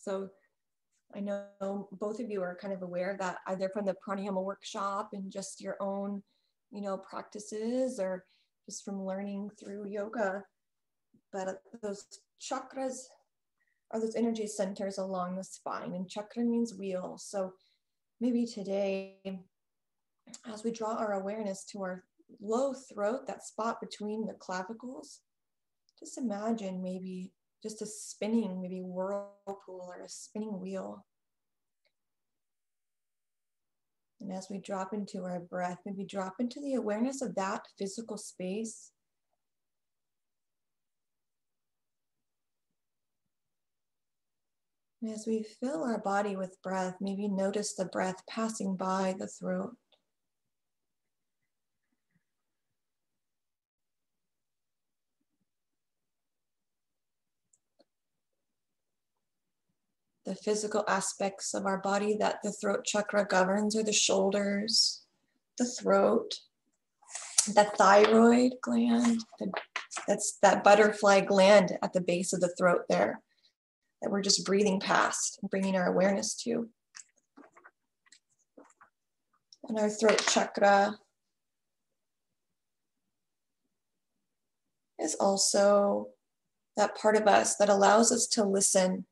So I know both of you are kind of aware of that, either from the pranayama workshop and just your own, practices, or just from learning through yoga. But those chakras are those energy centers along the spine, and chakra means wheel. So maybe today, as we draw our awareness to our low throat, that spot between the clavicles, just imagine maybe just a spinning, maybe whirlpool or a spinning wheel. And as we drop into our breath, maybe drop into the awareness of that physical space. And as we fill our body with breath, maybe notice the breath passing by the throat. The physical aspects of our body that the throat chakra governs are the shoulders, the throat, the thyroid gland. That's that butterfly gland at the base of the throat there that we're just breathing past and bringing our awareness to. And our throat chakra is also that part of us that allows us to listen.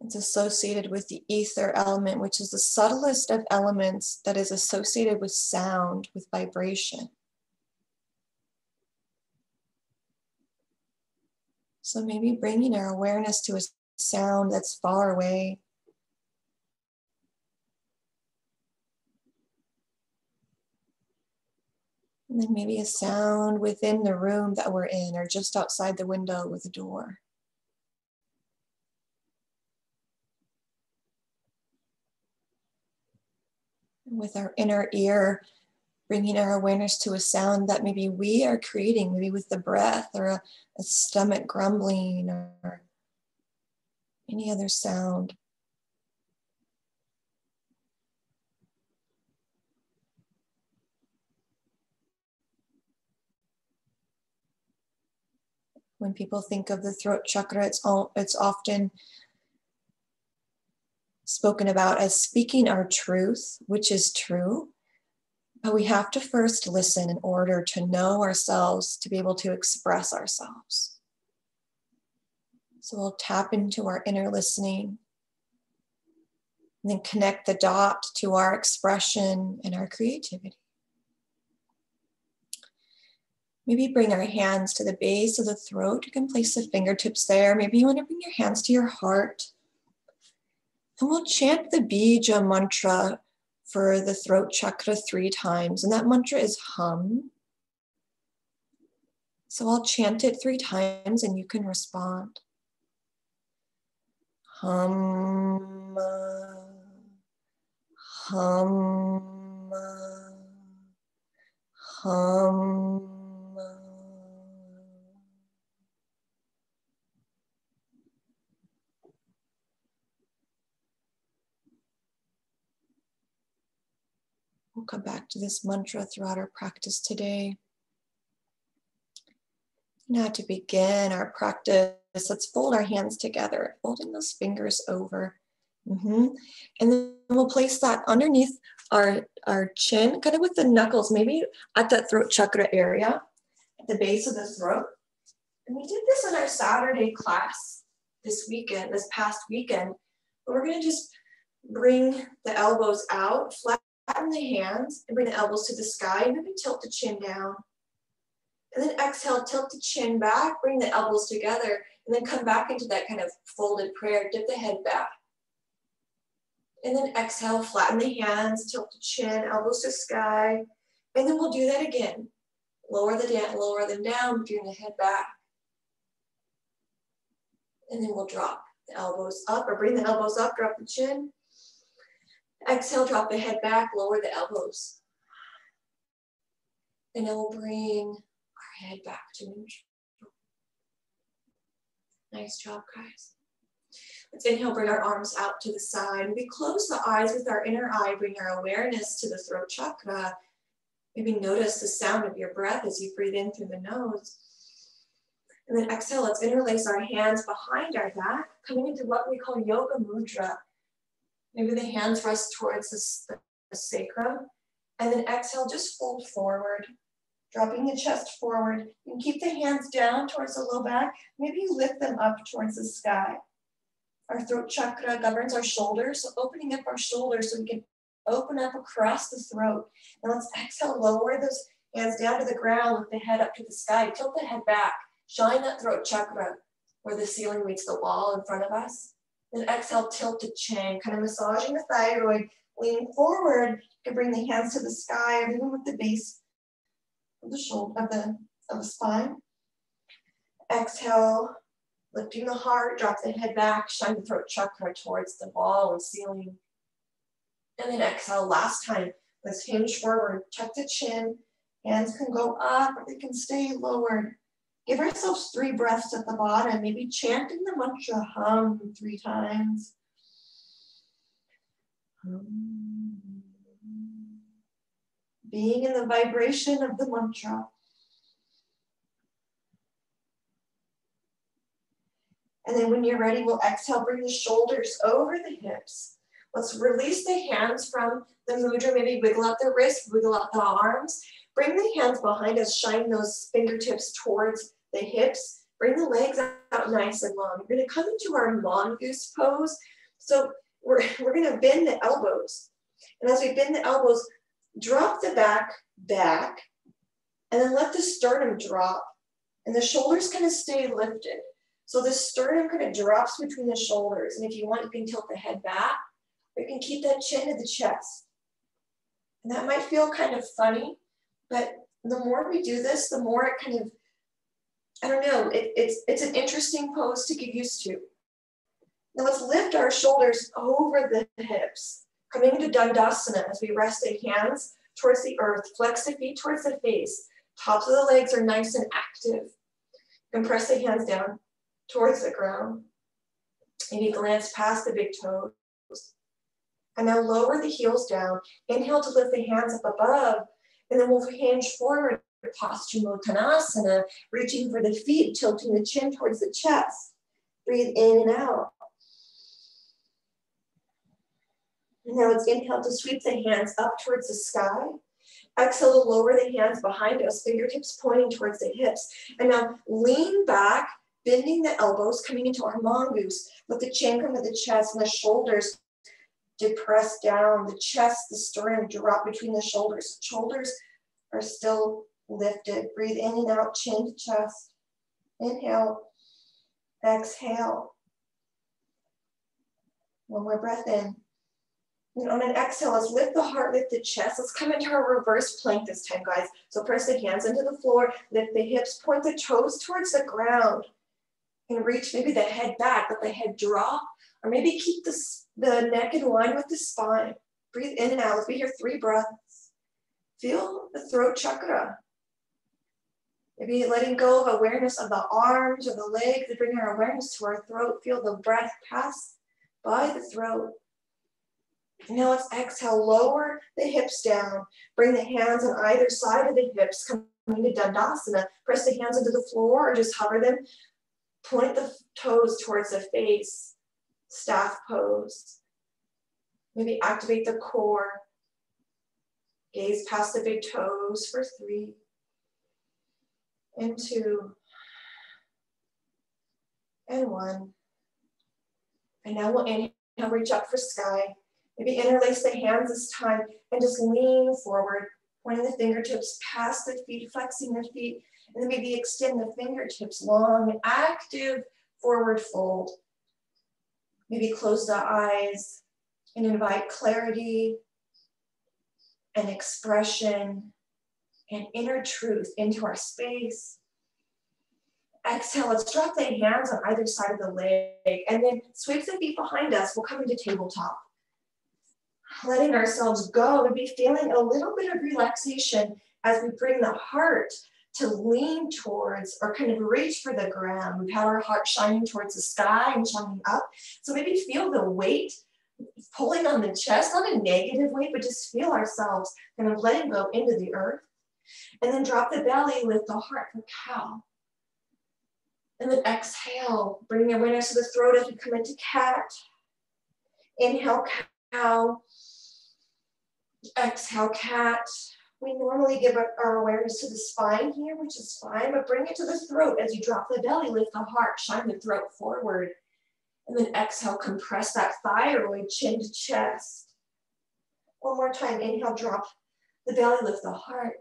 It's associated with the ether element, which is the subtlest of elements that is associated with sound, with vibration. So maybe bringing our awareness to a sound that's far away. And then maybe a sound within the room that we're in, or just outside the window with a door. With our inner ear, bringing our awareness to a sound that maybe we are creating, maybe with the breath, or a stomach grumbling, or any other sound. When people think of the throat chakra, it's often spoken about as speaking our truth, which is true. But we have to first listen in order to know ourselves, to be able to express ourselves. So we'll tap into our inner listening and then connect the dot to our expression and our creativity. Maybe bring our hands to the base of the throat. You can place the fingertips there. Maybe you want to bring your hands to your heart. And we'll chant the bija mantra for the throat chakra 3 times. And that mantra is hum. So I'll chant it 3 times and you can respond. Hum, hum, hum. We'll come back to this mantra throughout our practice today. Now to begin our practice, let's fold our hands together, folding those fingers over. And then we'll place that underneath our chin, kind of with the knuckles, maybe at that throat chakra area, at the base of the throat. And we did this in our Saturday class this past weekend. But we're going to just bring the elbows out, flatten the hands, and bring the elbows to the sky, and maybe tilt the chin down. And then exhale, tilt the chin back, bring the elbows together, and then come back into that kind of folded prayer, dip the head back. And then exhale, flatten the hands, tilt the chin, elbows to sky. And then we'll do that again. Lower them down, bring the head back. And then we'll drop the elbows up, or bring the elbows up, drop the chin. Exhale, drop the head back, lower the elbows. And then we'll bring our head back to neutral. Nice job, guys. Let's inhale, bring our arms out to the side. We close the eyes with our inner eye, bring our awareness to the throat chakra. Maybe notice the sound of your breath as you breathe in through the nose. And then exhale, let's interlace our hands behind our back, coming into what we call yoga mudra. Maybe the hands rest towards the sacrum. And then exhale, just fold forward, dropping the chest forward. You can keep the hands down towards the low back. Maybe you lift them up towards the sky. Our throat chakra governs our shoulders, so opening up our shoulders so we can open up across the throat. And let's exhale, lower those hands down to the ground with the head up to the sky. Tilt the head back, shine that throat chakra where the ceiling meets the wall in front of us. Then exhale, tilt to chin, kind of massaging the thyroid, leaning forward. You can bring the hands to the sky or even with the base of the shoulder, of the spine. Exhale, lifting the heart, drop the head back, shine the throat chakra towards the wall and ceiling. And then exhale, last time. Let's hinge forward, tuck the chin. Hands can go up or they can stay lowered. Give ourselves 3 breaths at the bottom, maybe chanting the mantra hum 3 times. Being in the vibration of the mantra. And then when you're ready, we'll exhale, bring the shoulders over the hips. Let's release the hands from the mudra, maybe wiggle out the wrists, wiggle out the arms. Bring the hands behind us, shine those fingertips towards the hips. Bring the legs out nice and long. We're gonna come into our mongoose pose. So we're gonna bend the elbows. And as we bend the elbows, drop the back, and then let the sternum drop. And the shoulders kind of stay lifted. So the sternum kind of drops between the shoulders. And if you want, you can tilt the head back, or you can keep that chin to the chest. And that might feel kind of funny, but the more we do this, the more it kind of, I don't know, it's an interesting pose to get used to. Now let's lift our shoulders over the hips, coming into Dandasana as we rest the hands towards the earth, flex the feet towards the face, tops of the legs are nice and active. Compress the hands down towards the ground. Maybe glance past the big toes. And now lower the heels down. Inhale to lift the hands up above, and then we'll hinge forward, Paschimottanasana, reaching for the feet, tilting the chin towards the chest. Breathe in and out. And now let's inhale to sweep the hands up towards the sky. Exhale to lower the hands behind us, fingertips pointing towards the hips. And now lean back, bending the elbows, coming into our mongoose. Let the chin come to the chest and the shoulders depress down. The chest, the sternum drop between the shoulders. Shoulders are still lifted. Breathe in and out, chin to chest. Inhale, exhale. One more breath in. And on an exhale, let's lift the heart, lift the chest. Let's come into our reverse plank this time, guys. So press the hands into the floor, lift the hips, point the toes towards the ground. And reach maybe the head back, let the head drop, or maybe keep the neck in line with the spine. Breathe in and out. Let's be here 3 breaths. Feel the throat chakra. Maybe letting go of awareness of the arms or the legs to bring our awareness to our throat. Feel the breath pass by the throat. And now let's exhale, lower the hips down. Bring the hands on either side of the hips, coming to Dandasana. Press the hands into the floor or just hover them. Point the toes towards the face, staff pose. Maybe activate the core. Gaze past the big toes for 3 and 2 and 1. And now we'll inhale, reach up for sky. Maybe interlace the hands this time and just lean forward, pointing the fingertips past the feet, flexing the feet, and then maybe extend the fingertips long, active forward fold. Maybe close the eyes and invite clarity and expression and inner truth into our space. Exhale, let's drop the hands on either side of the leg and then sweep the feet behind us. We'll come into tabletop. Letting ourselves go and be feeling a little bit of relaxation as we bring the heart to lean towards or kind of reach for the ground. We've had our heart shining towards the sky and shining up. So maybe feel the weight pulling on the chest, not a negative weight, but just feel ourselves kind of letting go into the earth. And then drop the belly, lift the heart for cow. And then exhale, bring your awareness to the throat as we come into cat. Inhale, cow. Exhale, cat. We normally give our awareness to the spine here, which is fine, but bring it to the throat as you drop the belly, lift the heart, shine the throat forward. And then exhale, compress that thyroid, chin to chest. One more time, inhale, drop the belly, lift the heart.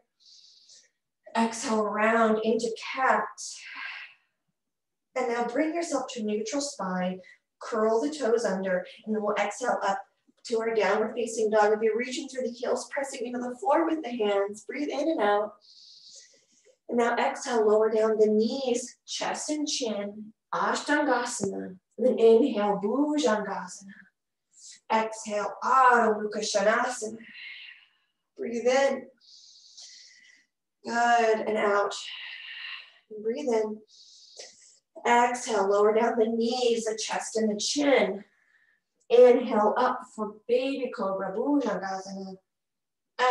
Exhale, round into cat. And now bring yourself to neutral spine, curl the toes under, and then we'll exhale up to our downward facing dog. If you're reaching through the heels, pressing into the floor with the hands, breathe in and out. And now exhale, lower down the knees, chest and chin, Ashtangasana. And then inhale, Bhujangasana. Exhale, Adho Mukha Svanasana. Breathe in. Good, and out. And breathe in. Exhale, lower down the knees, the chest and the chin. Inhale up for baby cobra, Bhujangasana.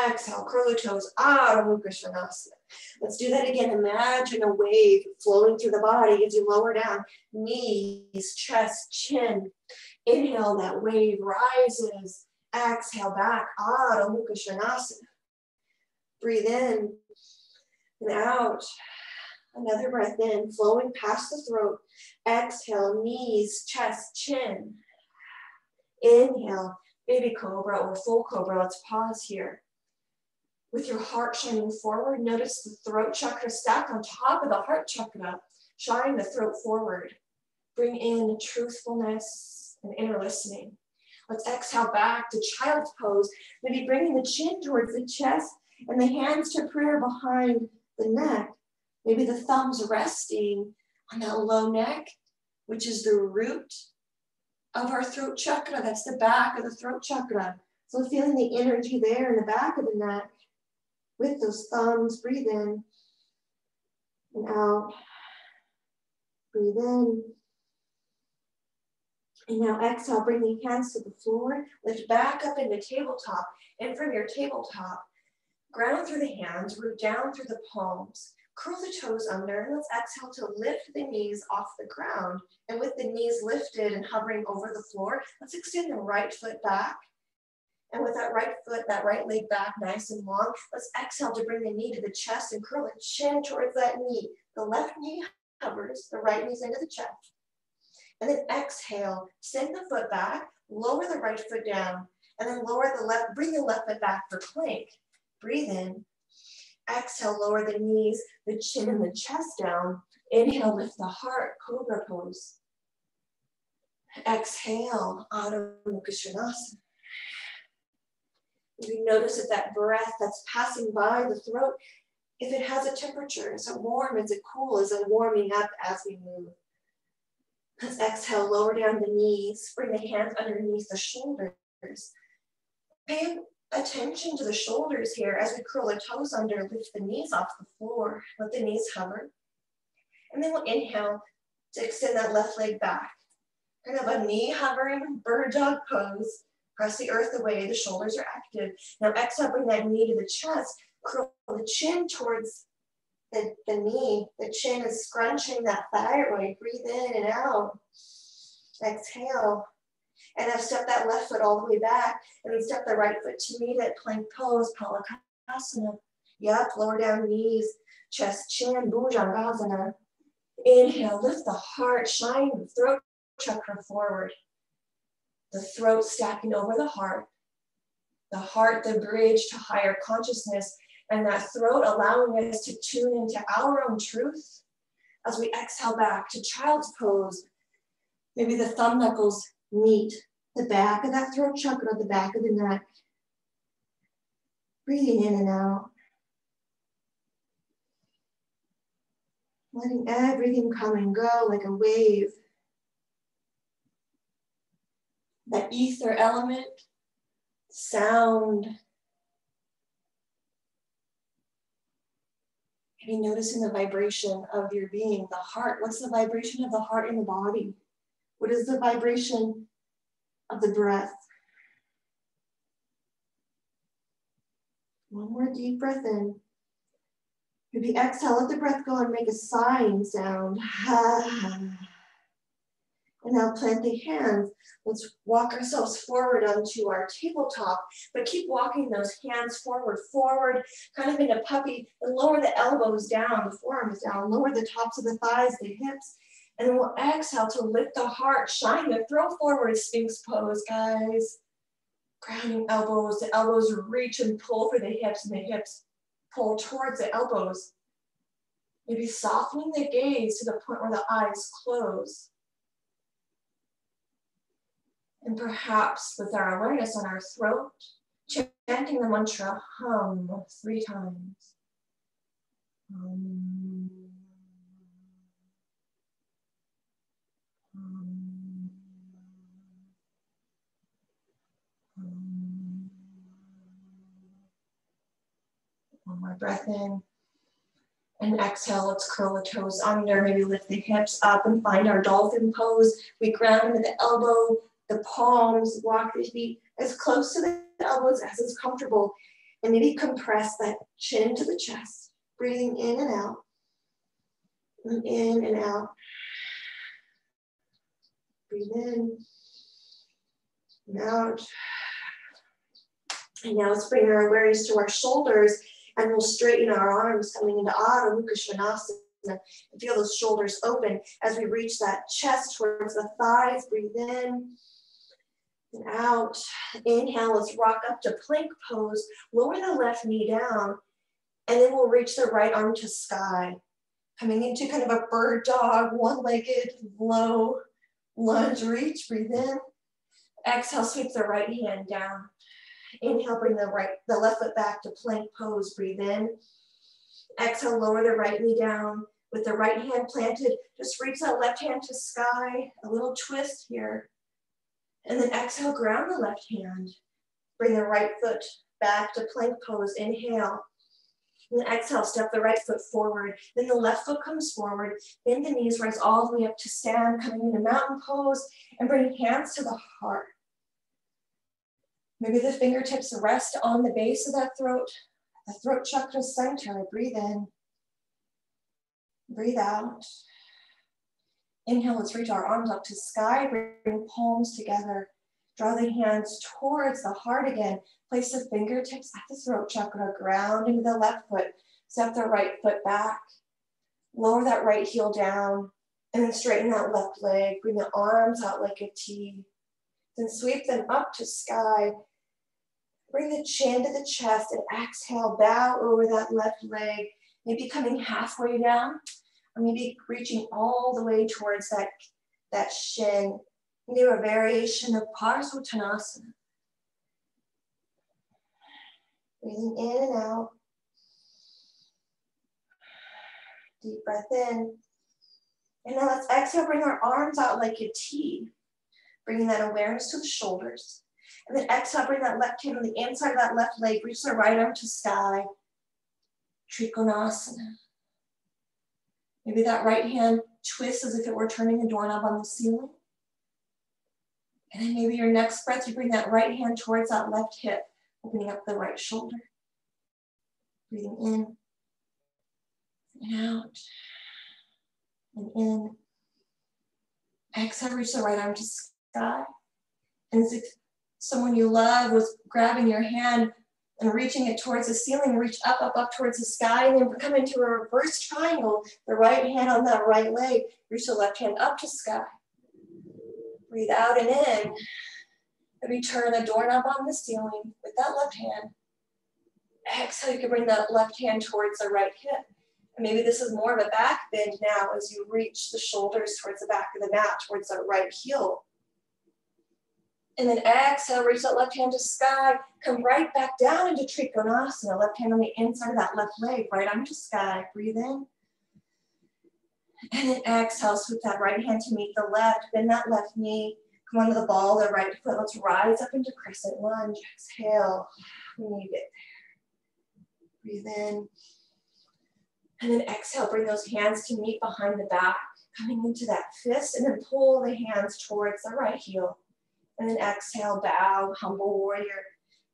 Exhale, curl the toes, Adho Mukha Svanasana. Let's do that again. Imagine a wave flowing through the body as you lower down, knees, chest, chin. Inhale, that wave rises. Exhale, back, Adho Mukha Svanasana. Breathe in and out. Another breath in, flowing past the throat. Exhale, knees, chest, chin. Inhale, baby cobra or full cobra. Let's pause here. With your heart shining forward, notice the throat chakra stacked on top of the heart chakra. Shine the throat forward. Bring in truthfulness and inner listening. Let's exhale back to child's pose. Maybe bringing the chin towards the chest and the hands to prayer behind the neck. Maybe the thumbs resting on that low neck, which is the root of our throat chakra. That's the back of the throat chakra. So feeling the energy there in the back of the neck. With those thumbs, breathe in and out. Breathe in. And now exhale, bring the hands to the floor. Lift back up into tabletop. And from your tabletop, ground through the hands, root down through the palms. Curl the toes under, and let's exhale to lift the knees off the ground. And with the knees lifted and hovering over the floor, let's extend the right foot back. And with that right foot, that right leg back nice and long, let's exhale to bring the knee to the chest and curl the chin towards that knee. The left knee hovers, the right knee's into the chest. And then exhale, send the foot back, lower the right foot down, and then lower the left, bring the left foot back for plank. Breathe in. Exhale, lower the knees, the chin and the chest down. Inhale, lift the heart, cobra pose. Exhale, Adho Mukha Svanasana. You notice that breath that's passing by the throat, if it has a temperature, is it warm, is it cool, is it warming up as we move? Let's exhale, lower down the knees, bring the hands underneath the shoulders. Pay attention to the shoulders here as we curl the toes under, lift the knees off the floor, let the knees hover. And then we'll inhale to extend that left leg back. Kind of a knee hovering bird dog pose. Press the earth away, the shoulders are active. Now exhale, bring that knee to the chest, curl the chin towards the knee. The chin is scrunching that thyroid. Breathe in and out. Exhale. And now step that left foot all the way back, and then step the right foot to meet it, plank pose, Palakasana. Yep, lower down knees, chest, chin, Bhujangasana. Inhale, lift the heart, shine the throat chakra forward. The throat stacking over the heart, the bridge to higher consciousness, and that throat allowing us to tune into our own truth. As we exhale back to child's pose, maybe the thumb knuckles meet the back of that throat chakra, the back of the neck. Breathing in and out. Letting everything come and go like a wave. That ether element, sound. Maybe noticing the vibration of your being, the heart. What's the vibration of the heart in the body? What is the vibration of the breath? One more deep breath in. Maybe exhale, let the breath go and make a sighing sound. And now plant the hands. Let's walk ourselves forward onto our tabletop, but keep walking those hands forward, kind of in a puppy, and lower the elbows down, the forearms down, lower the tops of the thighs, the hips, and then we'll exhale to lift the heart, shine the throat forward, Sphinx pose, guys. Grounding elbows, the elbows reach and pull for the hips, and the hips pull towards the elbows. Maybe softening the gaze to the point where the eyes close. And perhaps with our awareness on our throat, chanting the mantra hum 3 times. Hum, hum, hum. One more breath in. And exhale, let's curl the toes under, maybe lift the hips up and find our dolphin pose. We ground into the elbow, the palms, walk the feet as close to the elbows as is comfortable. And maybe compress that chin to the chest, breathing in and out. And in and out. Breathe in and out. And now let's bring our awareness to our shoulders, and we'll straighten our arms coming into Adho Mukha Svanasana and feel those shoulders open as we reach that chest towards the thighs. Breathe in and out. Inhale, let's rock up to plank pose. Lower the left knee down, and then we'll reach the right arm to sky. Coming into kind of a bird dog, one-legged, low lunge reach. Breathe in. Exhale, sweep the right hand down. Inhale, bring the left foot back to plank pose. Breathe in. Exhale, lower the right knee down. With the right hand planted, just reach that left hand to sky. A little twist here. And then exhale, ground the left hand. Bring the right foot back to plank pose. Inhale. And then exhale, step the right foot forward. Then the left foot comes forward. Bend the knees, rise all the way up to stand, coming into mountain pose, and bring hands to the heart. Maybe the fingertips rest on the base of that throat, the throat chakra center. Breathe in. Breathe out. Inhale, let's reach our arms up to sky. Bring palms together. Draw the hands towards the heart again. Place the fingertips at the throat chakra. Ground into the left foot. Step the right foot back. Lower that right heel down. And then straighten that left leg. Bring the arms out like a T. Then sweep them up to sky. Bring the chin to the chest and exhale, bow over that left leg. Maybe coming halfway down, or maybe reaching all the way towards that shin. Do a variation of Parsvottanasana. Breathing in and out. Deep breath in. And now let's exhale, bring our arms out like a T. Bringing that awareness to the shoulders. And then exhale, bring that left hand on the inside of that left leg. Reach the right arm to sky. Trikonasana. Maybe that right hand twists as if it were turning a doorknob on the ceiling. And then maybe your next breath, you bring that right hand towards that left hip, opening up the right shoulder. Breathing in and out and in. Exhale, reach the right arm to sky. And as if someone you love was grabbing your hand and reaching it towards the ceiling, reach up, up, up towards the sky, and then come into a reverse triangle. The right hand on that right leg, reach the left hand up to sky. Breathe out and in. Maybe turn the doorknob on the ceiling with that left hand. Exhale, you can bring that left hand towards the right hip. And maybe this is more of a back bend now as you reach the shoulders towards the back of the mat, towards the right heel. And then exhale, reach that left hand to sky. Come right back down into Trikonasana. Left hand on the inside of that left leg, right arm to sky. Breathe in. And then exhale, sweep that right hand to meet the left. Bend that left knee. Come onto the ball of the right foot. Let's rise up into crescent lunge. Exhale when you get there. Breathe in. And then exhale, bring those hands to meet behind the back. Coming into that fist, and then pull the hands towards the right heel. And then exhale, bow, humble warrior.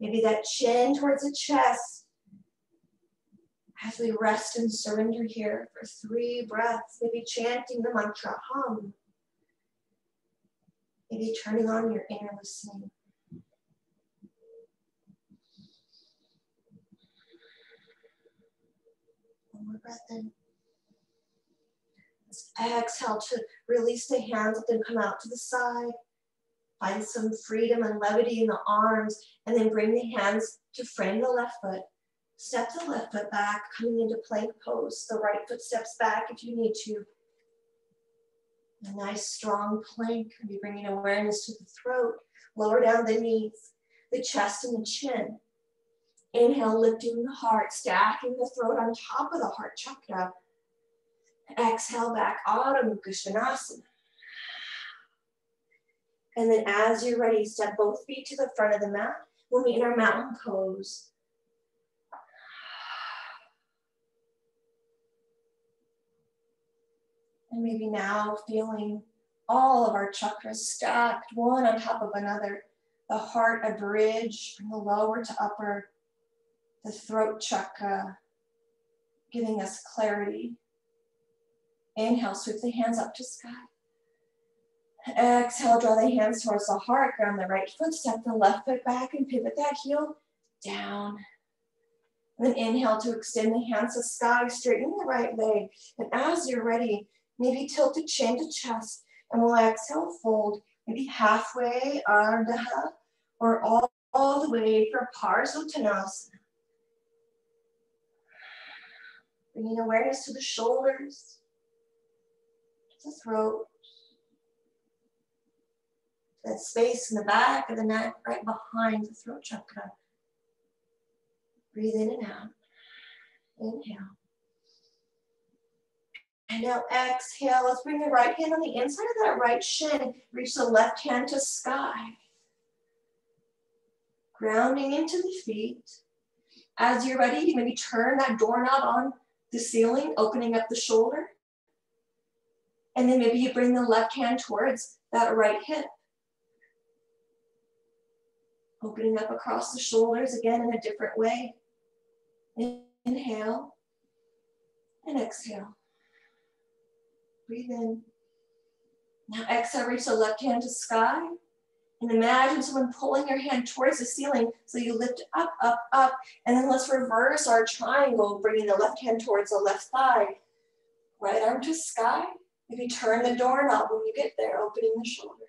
Maybe that chin towards the chest. As we rest and surrender here for 3 breaths, maybe chanting the mantra, hum. Maybe turning on your inner listening. One more breath in. Let's exhale to release the hands, let them come out to the side. Find some freedom and levity in the arms, and then bring the hands to frame the left foot. Step the left foot back, coming into plank pose. The right foot steps back if you need to. A nice strong plank. Maybe bringing awareness to the throat. Lower down the knees, the chest and the chin. Inhale, lifting the heart, stacking the throat on top of the heart chakra. Exhale back, Adho Mukha Svanasana. And then as you're ready, step both feet to the front of the mat. We'll meet in our mountain pose. And maybe now feeling all of our chakras stacked, one on top of another. The heart a bridge from the lower to upper. The throat chakra giving us clarity. Inhale, sweep the hands up to sky. Exhale, draw the hands towards the heart, ground the right foot, step the left foot back and pivot that heel down. And then inhale to extend the hands to sky, straighten the right leg. And as you're ready, maybe tilt the chin to chest, and we'll exhale, fold, maybe halfway, Ardha, or all the way for Parsvottanasana. Bringing awareness to the shoulders, to the throat, that space in the back of the neck, right behind the throat chakra. Breathe in and out. Inhale. And now exhale. Let's bring the right hand on the inside of that right shin. Reach the left hand to sky. Grounding into the feet. As you're ready, you maybe turn that doorknob on the ceiling, opening up the shoulder. And then maybe you bring the left hand towards that right hip. Opening up across the shoulders again in a different way. Inhale and exhale. Breathe in. Now exhale, reach the left hand to sky. And imagine someone pulling your hand towards the ceiling so you lift up, up, up. And then let's reverse our triangle, bringing the left hand towards the left thigh. Right arm to sky. Maybe turn the doorknob when you get there, opening the shoulder.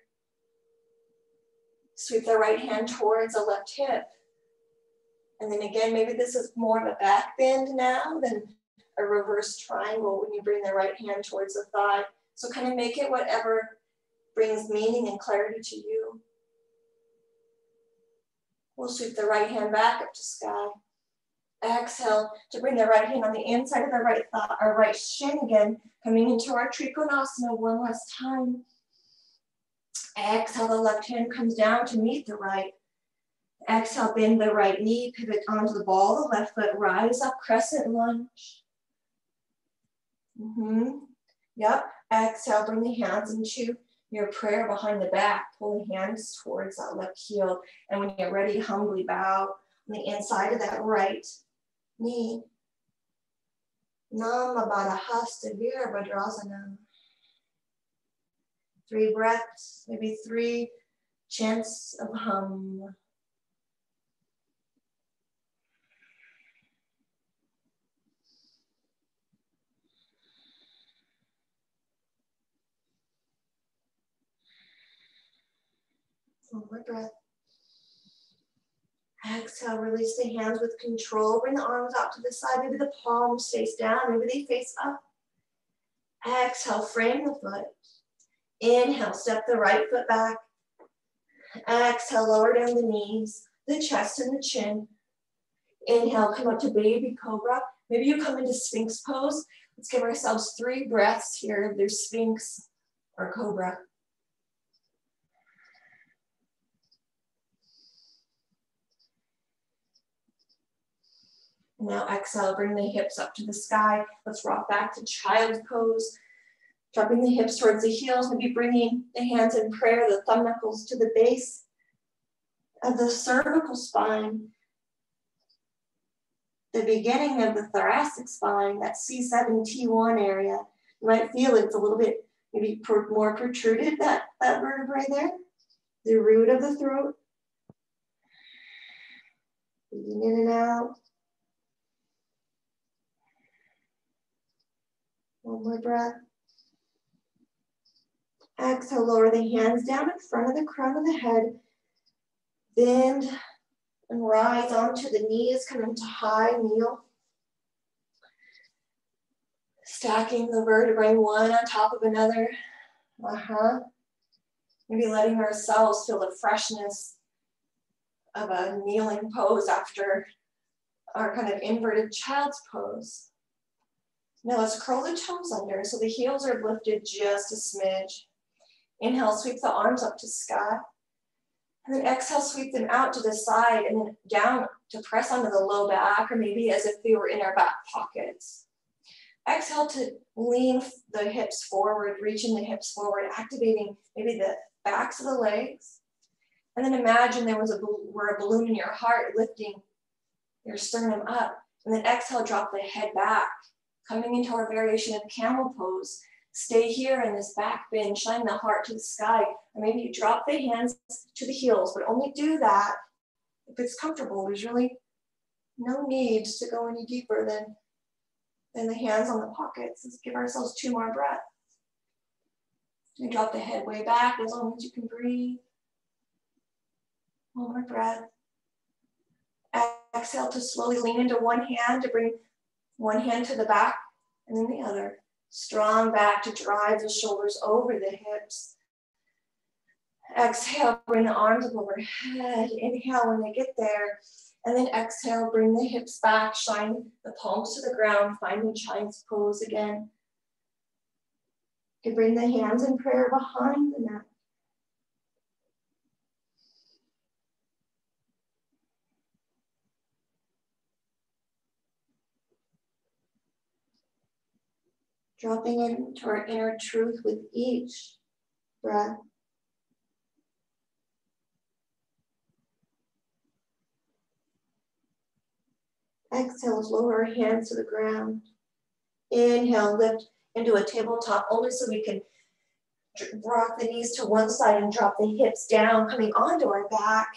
Sweep the right hand towards the left hip. And then again, maybe this is more of a back bend now than a reverse triangle when you bring the right hand towards the thigh. So kind of make it whatever brings meaning and clarity to you. We'll sweep the right hand back up to sky. Exhale to bring the right hand on the inside of the right thigh, or right shin again, coming into our Trikonasana one last time. Exhale, the left hand comes down to meet the right. Exhale, bend the right knee, pivot onto the ball of the left foot, rise up, crescent lunge. Yep, exhale, bring the hands into your prayer behind the back. Pull the hands towards that left heel. And when you're ready, humbly bow on the inside of that right knee. Nama Baddha Hasta Virabhadrasana. 3 breaths, maybe 3 chants of hum. One more breath. Exhale, release the hands with control. Bring the arms out to the side. Maybe the palms face down. Maybe they face up. Exhale, frame the foot. Inhale, step the right foot back. Exhale, lower down the knees, the chest and the chin. Inhale, come up to baby cobra. Maybe you come into Sphinx pose. Let's give ourselves 3 breaths here. There's Sphinx or cobra. Now exhale, bring the hips up to the sky. Let's rock back to child's pose. Dropping the hips towards the heels, maybe bringing the hands in prayer, the thumb knuckles to the base of the cervical spine. the beginning of the thoracic spine, that C7T1 area. You might feel it's a little bit maybe more protruded, that vertebrae there, the root of the throat. Breathing in and out. One more breath. Exhale, lower the hands down in front of the crown of the head. Bend and rise onto the knees, come into high kneel. Stacking the vertebrae one on top of another. Maybe letting ourselves feel the freshness of a kneeling pose after our kind of inverted child's pose. Now let's curl the toes under so the heels are lifted just a smidge. Inhale, sweep the arms up to sky. And then exhale, sweep them out to the side and then down to press onto the low back, or maybe as if they were in our back pockets. Exhale to lean the hips forward, reaching the hips forward, activating maybe the backs of the legs. And then imagine there was a balloon in your heart lifting your sternum up. And then exhale, drop the head back. Coming into our variation of camel pose. Stay here in this back bend, shine the heart to the sky. Or maybe you drop the hands to the heels, but only do that if it's comfortable. There's really no need to go any deeper than the hands on the pockets. Let's give ourselves 2 more breaths. You drop the head way back as long as you can breathe. 1 more breath. Exhale to slowly lean into one hand to bring one hand to the back and then the other. Strong back to drive the shoulders over the hips. Exhale, bring the arms up overhead. Inhale when they get there. And then exhale, bring the hips back, shine the palms to the ground, finding child's pose again. You can bring the hands in prayer behind the neck. Dropping into our inner truth with each breath. Exhale, lower our hands to the ground. Inhale, lift into a tabletop only so we can rock the knees to one side and drop the hips down, coming onto our back.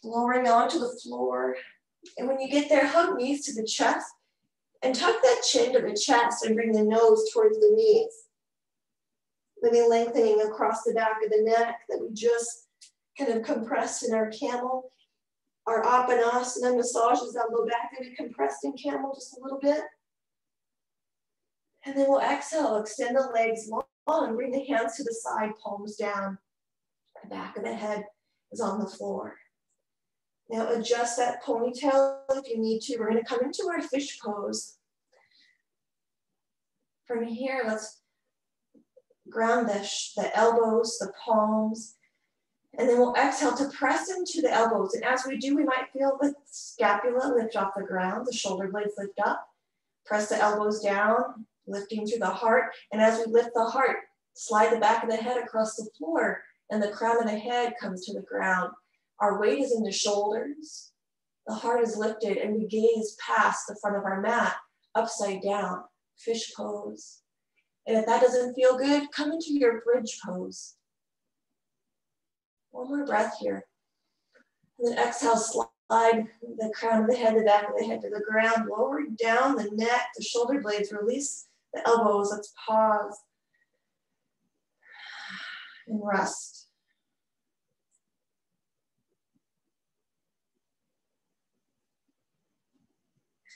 Lowering onto the floor. And when you get there, hug knees to the chest and tuck that chin to the chest and bring the nose towards the knees. Maybe lengthening across the back of the neck that we just kind of compressed in our camel. Our Apanasana massages that low back that we compressed in camel just a little bit. And then we'll exhale, extend the legs long, bring the hands to the side, palms down. The back of the head is on the floor. Now adjust that ponytail if you need to. We're going to come into our fish pose. From here, let's ground the elbows, the palms, and then we'll exhale to press into the elbows. And as we do, we might feel the scapula lift off the ground, the shoulder blades lift up. Press the elbows down, lifting through the heart. And as we lift the heart, slide the back of the head across the floor, and the crown of the head comes to the ground. Our weight is in the shoulders. The heart is lifted, and we gaze past the front of our mat, upside down, fish pose. And if that doesn't feel good, come into your bridge pose. 1 more breath here. And then exhale, slide the crown of the head, the back of the head to the ground, lowering down the neck, the shoulder blades, release the elbows. Let's pause and rest.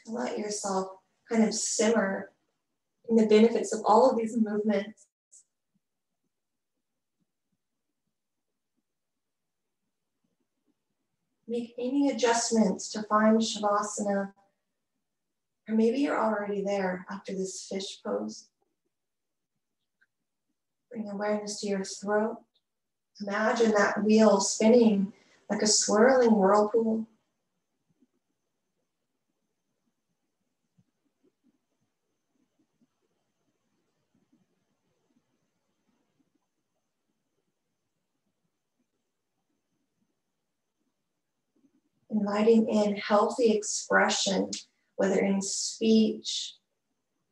Let yourself kind of simmer in the benefits of all of these movements. Make any adjustments to find Shavasana, or maybe you're already there after this fish pose. Bring awareness to your throat. Imagine that wheel spinning like a swirling whirlpool. Inviting in healthy expression, whether in speech,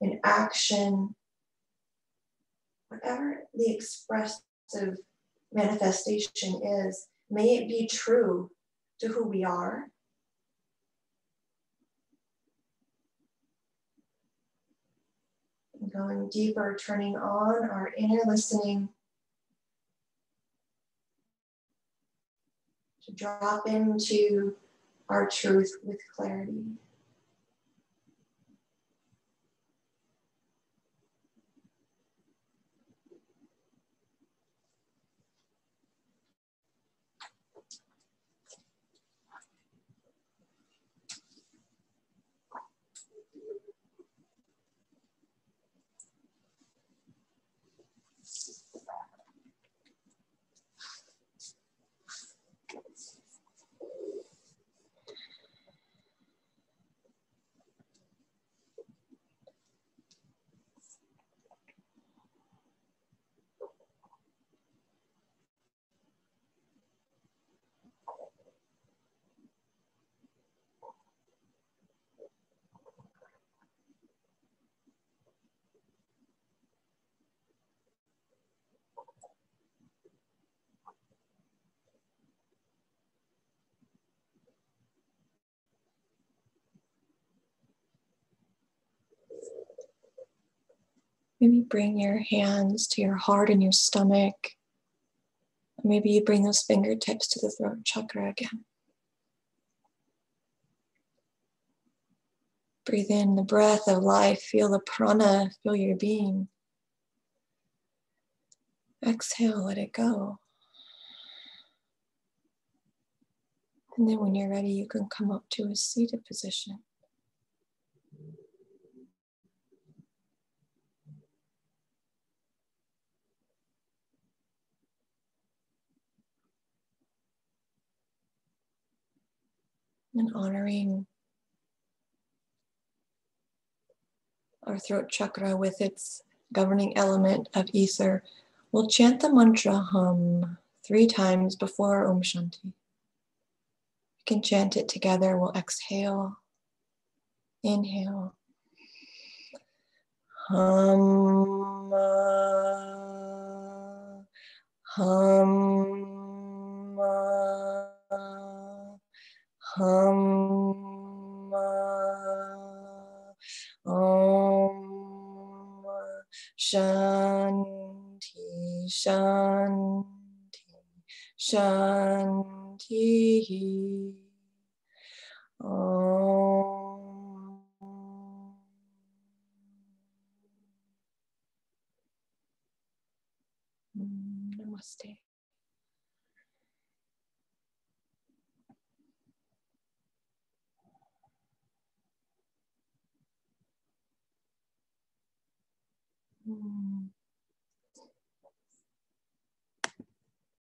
in action, whatever the expressive manifestation is, may it be true to who we are. And going deeper, turning on our inner listening to drop into our truth with clarity. Maybe bring your hands to your heart and your stomach. Maybe you bring those fingertips to the throat chakra again. Breathe in the breath of life. Feel the prana. Feel your being. Exhale, let it go. And then when you're ready, you can come up to a seated position. And honoring our throat chakra with its governing element of ether, we'll chant the mantra hum 3 times before Om Shanti. We can chant it together. We'll exhale, inhale. Hum, hum, hum, Om Shanti, Shanti, Shanti. Om. Namaste.